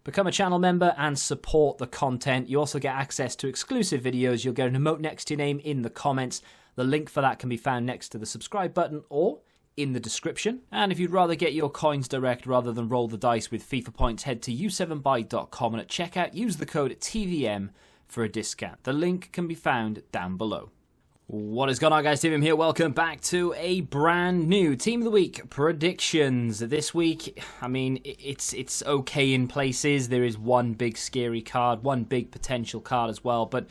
Become a channel member and support the content. You also get access to exclusive videos. You'll get an emote next to your name in the comments. The link for that can be found next to the subscribe button or in the description. And if you'd rather get your coins direct rather than roll the dice with FIFA points, head to u7buy.com and at checkout use the code TVM for a discount. The link can be found down below. What is going on, guys? TVM here. Welcome back to a brand new Team of the Week predictions. This week, I mean, it's okay in places. There is one big scary card, one big potential card as well, but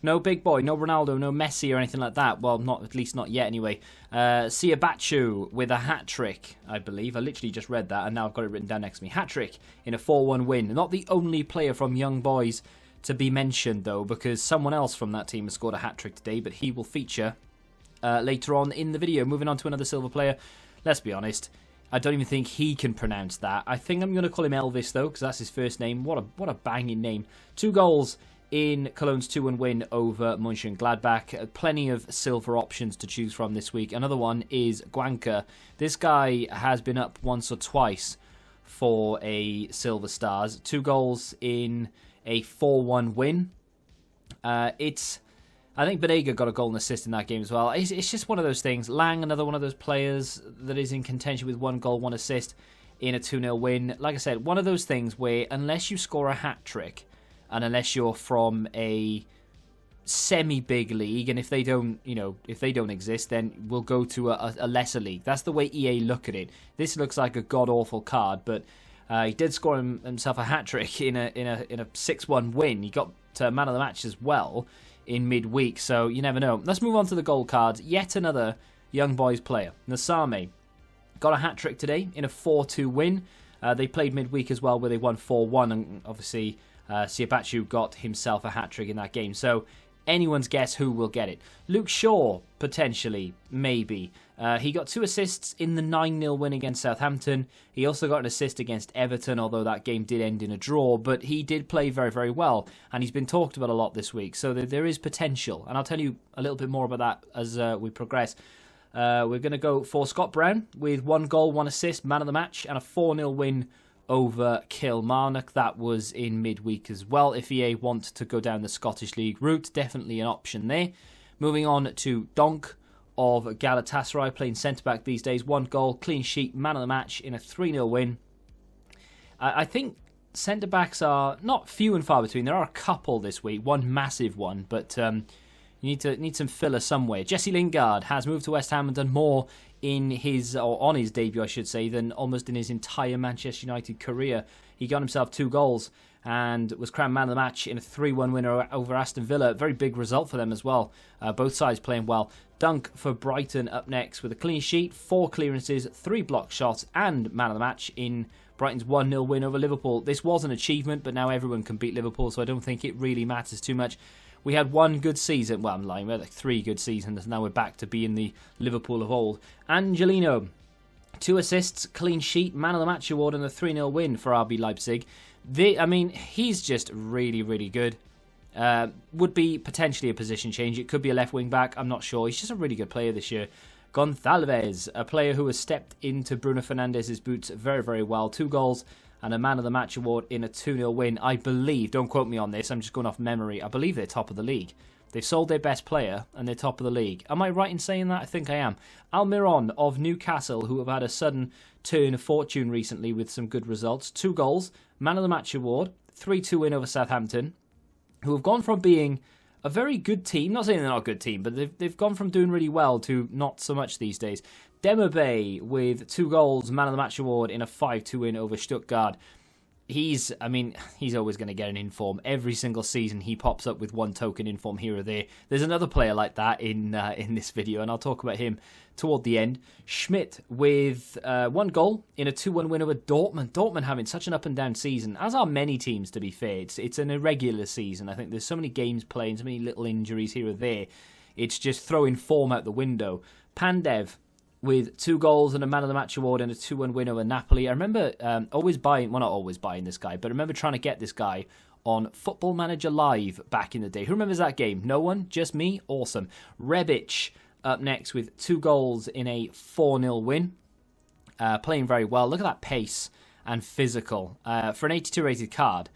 no big boy, no Ronaldo, no Messi or anything like that. Well, at least not yet anyway. Siabachu with a hat-trick, I believe. I literally just read that and now I've got it written down next to me. Hat-trick in a 4-1 win. Not the only player from Young Boys to be mentioned, though, because someone else from that team has scored a hat-trick today, but he will feature later on in the video. Moving on to another silver player. Let's be honest, I don't even think he can pronounce that. I think I'm going to call him Elvis, though, because that's his first name. What a banging name. 2 goals in Cologne's 2-1 win over Mönchengladbach. Plenty of silver options to choose from this week. Another one is Guanca. This guy has been up once or twice for a Silver Stars. 2 goals in a 4-1 win. I think Banega got a goal and assist in that game as well. It's just one of those things. Lang, another one of those players that is in contention with 1 goal, 1 assist in a 2-0 win. Like I said, one of those things where unless you score a hat-trick and unless you're from a semi-big league, and if they don't exist, then we'll go to a lesser league. That's the way EA look at it. This looks like a god-awful card, but he did score himself a hat-trick in a 6-1 win. He got man of the match as well in midweek, so you never know. Let's move on to the gold cards. Yet another Young Boys player. Nasame got a hat-trick today in a 4-2 win. They played midweek as well, where they won 4-1, and obviously Siabachu got himself a hat-trick in that game. So anyone's guess who will get it. Luke Shaw, potentially, maybe. He got 2 assists in the 9-0 win against Southampton. He also got an assist against Everton, although that game did end in a draw. But he did play very, very well, and he's been talked about a lot this week. So there is potential, and I'll tell you a little bit more about that as we progress. We're going to go for Scott Brown with 1 goal, 1 assist, man of the match, and a 4-0 win over Kilmarnock. That was in midweek as well. If EA want to go down the Scottish League route, definitely an option there. Moving on to Donk of Galatasaray, playing centre-back these days. 1 goal, clean sheet, man of the match in a 3-0 win. I think centre-backs are not few and far between. There are a couple this week, one massive one, but you need some filler somewhere. Jesse Lingard has moved to West Ham and done more on his debut, I should say, than almost in his entire Manchester United career. He got himself 2 goals and was crowned man of the match in a 3-1 winner over Aston Villa. Very big result for them as well. Both sides playing well. Dunk for Brighton up next with a clean sheet, 4 clearances, 3 block shots, and man of the match in Brighton's 1-0 win over Liverpool. This was an achievement, but now everyone can beat Liverpool, so I don't think it really matters too much. We had 1 good season. Well, I'm lying. We had like 3 good seasons. Now we're back to being the Liverpool of old. Angelino, 2 assists, clean sheet, man of the match award, and a 3-0 win for RB Leipzig. He's just really, really good. Would be potentially a position change. It could be a left wing back. I'm not sure. He's just a really good player this year. Gonçalves, a player who has stepped into Bruno Fernandes's boots very, very well. 2 goals and a man of the match award in a 2-0 win. I believe, don't quote me on this, I'm just going off memory, I believe they're top of the league. They've sold their best player and they're top of the league. Am I right in saying that? I think I am. Almiron of Newcastle, who have had a sudden turn of fortune recently with some good results. 2 goals, man of the match award, 3-2 win over Southampton, who have gone from being a very good team, not saying they're not a good team, but they've gone from doing really well to not so much these days. Demabe with 2 goals, man of the match award in a 5-2 win over Stuttgart. He's always going to get an inform. Every single season he pops up with 1 token inform here or there. There's another player like that in this video, and I'll talk about him toward the end. Schmidt with 1 goal in a 2-1 win over Dortmund. Dortmund having such an up-and-down season, as are many teams, to be fair. It's an irregular season. I think there's so many games playing, so many little injuries here or there. It's just throwing form out the window. Pandev with 2 goals and a man of the match award and a 2-1 win over Napoli. I remember not always buying this guy, but I remember trying to get this guy on Football Manager Live back in the day. Who remembers that game? No one? Just me? Awesome. Rebic up next with 2 goals in a 4-0 win. Playing very well. Look at that pace and physical. For an 82 rated card,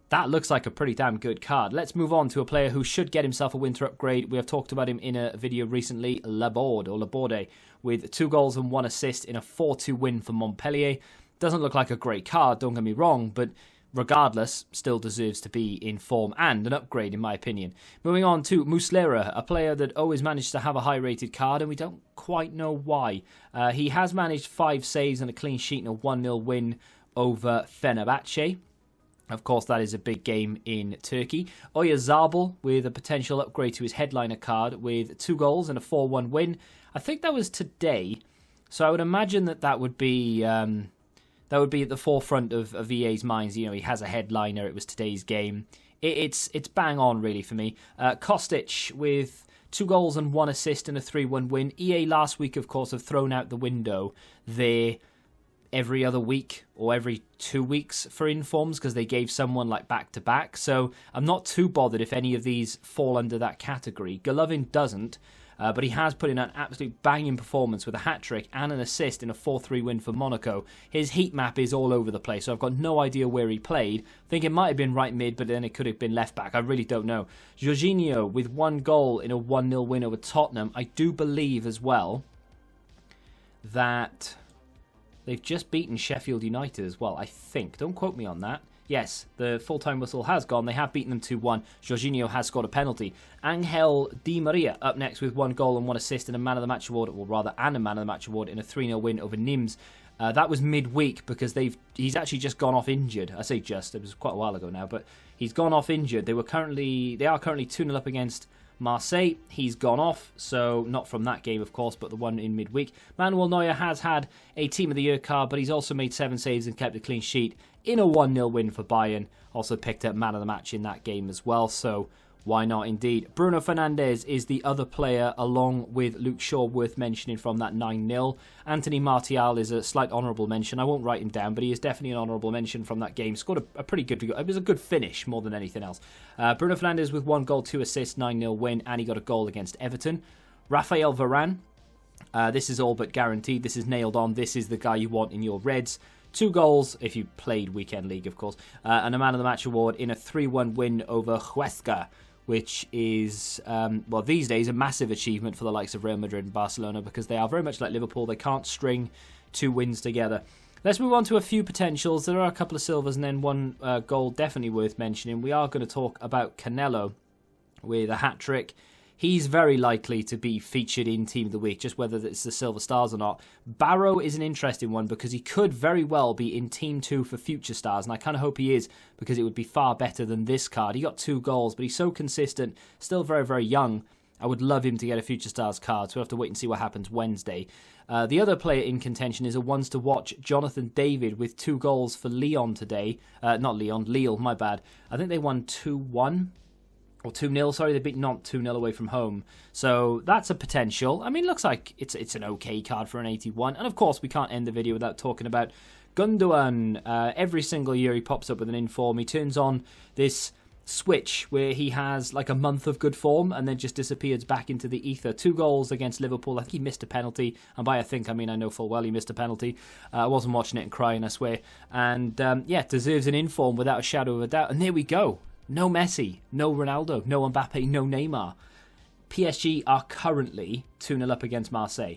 that looks like a pretty damn good card. Let's move on to a player who should get himself a winter upgrade. We have talked about him in a video recently, Laborde, with 2 goals and 1 assist in a 4-2 win for Montpellier. Doesn't look like a great card, don't get me wrong, but regardless, still deserves to be in form and an upgrade in my opinion. Moving on to Muslera, a player that always managed to have a high rated card and we don't quite know why. He has managed 5 saves and a clean sheet in a 1-0 win over Fenerbahce. Of course, that is a big game in Turkey. Oyarzabal with a potential upgrade to his headliner card with 2 goals and a 4-1 win. I think that was today, so I would imagine that would be at the forefront of EA's minds. You know, he has a headliner. It was today's game. It's bang on really for me. Kostic with 2 goals and 1 assist in a 3-1 win. EA last week, of course, have thrown out the window their every other week or every 2 weeks for informs because they gave someone like back-to-back. So I'm not too bothered if any of these fall under that category. Golovin doesn't, but he has put in an absolute banging performance with a hat-trick and an assist in a 4-3 win for Monaco. His heat map is all over the place, so I've got no idea where he played. I think it might have been right mid, but then it could have been left back. I really don't know. Jorginho with 1 goal in a 1-0 win over Tottenham. I do believe as well that they've just beaten Sheffield United as well, I think. Don't quote me on that. Yes, the full-time whistle has gone. They have beaten them 2-1. Jorginho has scored a penalty. Angel Di Maria up next with 1 goal and 1 assist and a Man of the Match award, or rather, and a Man of the Match award in a 3-0 win over Nimes. That was midweek because he's actually just gone off injured. I say just, it was quite a while ago now, but he's gone off injured. They are currently 2-0 up against Marseille. He's gone off, so not from that game, of course, but the one in midweek. Manuel Neuer has had a Team of the Year card, but he's also made 7 saves and kept a clean sheet in a 1-0 win for Bayern. Also picked up Man of the Match in that game as well, so why not indeed. Bruno Fernandes is the other player, along with Luke Shaw, worth mentioning from that 9-0. Anthony Martial is a slight honourable mention. I won't write him down, but he is definitely an honourable mention from that game. Scored a pretty good goal. It was a good finish more than anything else. Bruno Fernandes with 1 goal, 2 assists, 9-0 win, and he got a goal against Everton. Rafael Varane, this is all but guaranteed. This is nailed on. This is the guy you want in your Reds. 2 goals, if you played Weekend League, of course, and a Man of the Match award in a 3-1 win over Huesca, which is, well, these days a massive achievement for the likes of Real Madrid and Barcelona because they are very much like Liverpool. They can't string 2 wins together. Let's move on to a few potentials. There are a couple of silvers and then 1 goal definitely worth mentioning. We are going to talk about Canelo with a hat-trick. He's very likely to be featured in Team of the Week, just whether it's the Silver Stars or not. Barrow is an interesting one because he could very well be in Team 2 for Future Stars, and I kind of hope he is because it would be far better than this card. He got 2 goals, but he's so consistent, still very, very young. I would love him to get a Future Stars card, so we'll have to wait and see what happens Wednesday. The other player in contention is a ones to watch, Jonathan David, with 2 goals for Lyon today. Lille, my bad. I think they won 2-1. Or 2-0, sorry, they beat Nantes 2-0 away from home. So that's a potential. I mean, looks like it's an okay card for an 81. And of course, we can't end the video without talking about Gundogan. Every single year he pops up with an inform. He turns on this switch where he has like a month of good form and then just disappears back into the ether. 2 goals against Liverpool. I think he missed a penalty. And by I mean I know full well he missed a penalty. I wasn't watching it and crying, I swear. And yeah, deserves an inform without a shadow of a doubt. And there we go. No Messi, no Ronaldo, no Mbappe, no Neymar. PSG are currently 2-0 up against Marseille.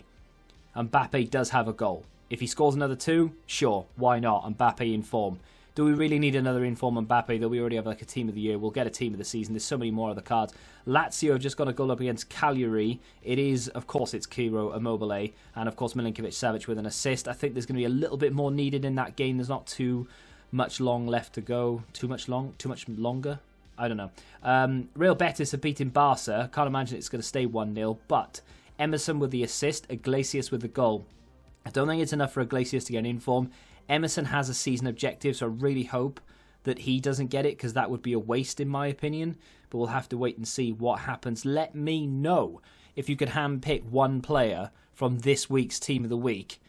Mbappe does have a goal. If he scores another 2, sure, why not? Mbappe in form. Do we really need another inform Mbappe, though we already have like a Team of the Year? We'll get a Team of the Season. There's so many more of the cards. Lazio have just got a goal up against Cagliari. It is, of course, it's Kiro Immobile. And, of course, Milinkovic-Savic with an assist. I think there's going to be a little bit more needed in that game. There's not too much long left to go. Too much longer? I don't know. Real Betis have beaten Barca. Can't imagine it's going to stay 1-0. But Emerson with the assist, Iglesias with the goal. I don't think it's enough for Iglesias to get an inform. Emerson has a season objective, so I really hope that he doesn't get it because that would be a waste in my opinion. But we'll have to wait and see what happens. Let me know if you could handpick one player from this week's Team of the Week.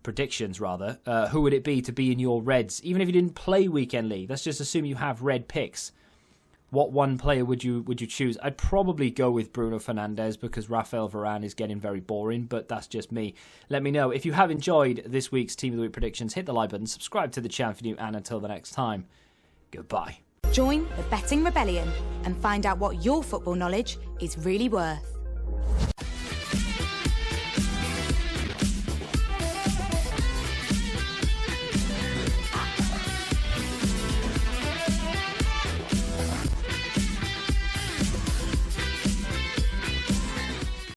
Predictions, rather. Who would it be to be in your Reds? Even if you didn't play Weekend League, let's just assume you have red picks. What one player would you choose? I'd probably go with Bruno Fernandes because Rafael Varane is getting very boring, but that's just me. Let me know. If you have enjoyed this week's Team of the Week predictions, hit the like button, subscribe to the channel if you're new, and until the next time, goodbye. Join the Betting Rebellion and find out what your football knowledge is really worth.